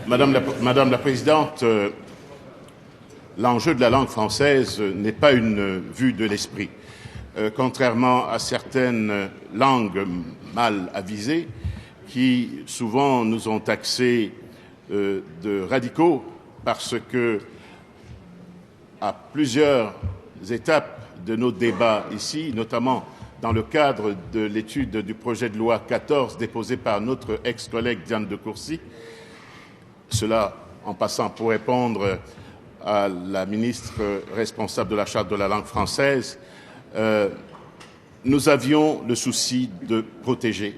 Madame la Présidente, l'enjeu de la langue française n'est pas une vue de l'esprit. Contrairement à certaines langues mal avisées qui souvent nous ont taxés de radicaux parce que, à plusieurs étapes de nos débats ici, notamment dans le cadre de l'étude du projet de loi 14 déposé par notre ex-collègue Diane de Courcy, cela en passant pour répondre à la ministre responsable de la Charte de la langue française, nous avions le souci de protéger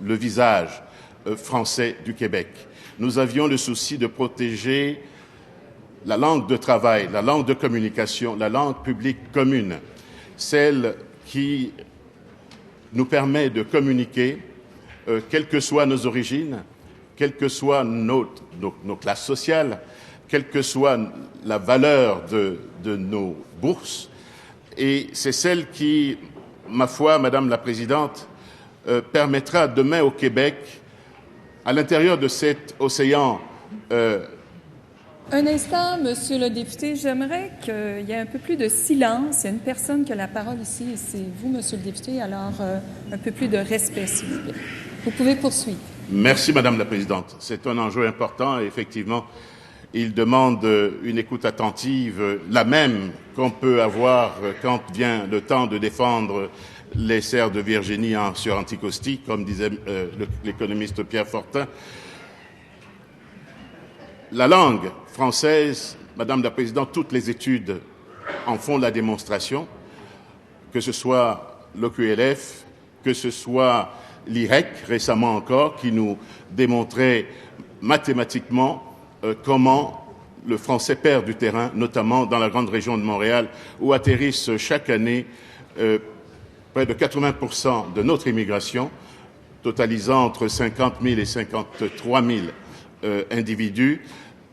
le visage français du Québec. Nous avions le souci de protéger la langue de travail, la langue de communication, la langue publique commune, celle qui nous permet de communiquer, quelles que soient nos origines, quelle que soit nos classes sociales, quelle que soit la valeur de nos bourses. Et c'est celle qui, ma foi, Madame la Présidente, permettra demain au Québec, à l'intérieur de cet océan. Un instant, Monsieur le député, j'aimerais qu'il y ait un peu plus de silence. Il y a une personne qui a la parole ici, et c'est vous, Monsieur le député, alors un peu plus de respect, s'il vous plaît. Vous pouvez poursuivre. Merci, Madame la Présidente. C'est un enjeu important et effectivement, il demande une écoute attentive, la même qu'on peut avoir quand vient le temps de défendre les serres de Virginie sur Anticosti, comme disait l'économiste Pierre Fortin. La langue française, Madame la Présidente, toutes les études en font la démonstration, que ce soit l'OQLF, que ce soit l'IREC, récemment encore, qui nous démontrait mathématiquement comment le français perd du terrain, notamment dans la grande région de Montréal, où atterrissent chaque année près de 80% de notre immigration, totalisant entre 50 000 et 53 000 individus,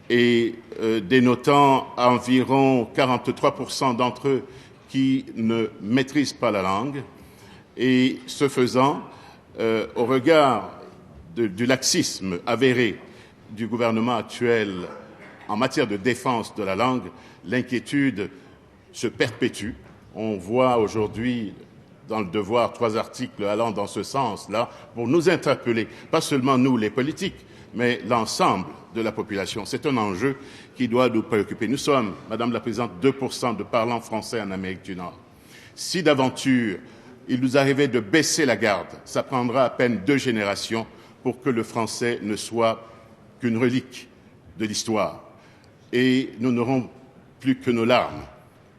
et dénotant environ 43% d'entre eux qui ne maîtrisent pas la langue. Et ce faisant, au regard du laxisme avéré du gouvernement actuel en matière de défense de la langue, l'inquiétude se perpétue. On voit aujourd'hui dans le Devoir 3 articles allant dans ce sens-là pour nous interpeller, pas seulement nous les politiques, mais l'ensemble de la population. C'est un enjeu qui doit nous préoccuper. Nous sommes, Madame la Présidente, 2% de parlants français en Amérique du Nord. Si d'aventure il nous arrivait de baisser la garde, ça prendra à peine 2 générations pour que le français ne soit qu'une relique de l'histoire. Et nous n'aurons plus que nos larmes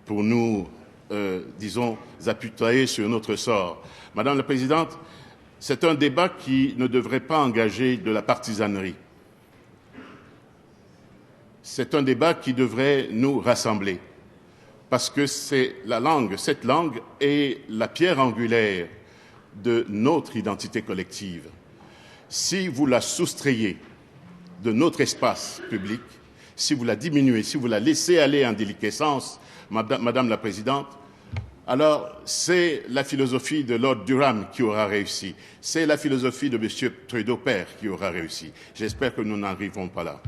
pour nous, disons, apitoyer sur notre sort. Madame la Présidente, c'est un débat qui ne devrait pas engager de la partisanerie. C'est un débat qui devrait nous rassembler. Parce que c'est la langue, cette langue est la pierre angulaire de notre identité collective. Si vous la soustrayez de notre espace public, si vous la diminuez, si vous la laissez aller en déliquescence, Madame la Présidente, alors c'est la philosophie de Lord Durham qui aura réussi. C'est la philosophie de M. Trudeau père qui aura réussi. J'espère que nous n'arriverons pas là.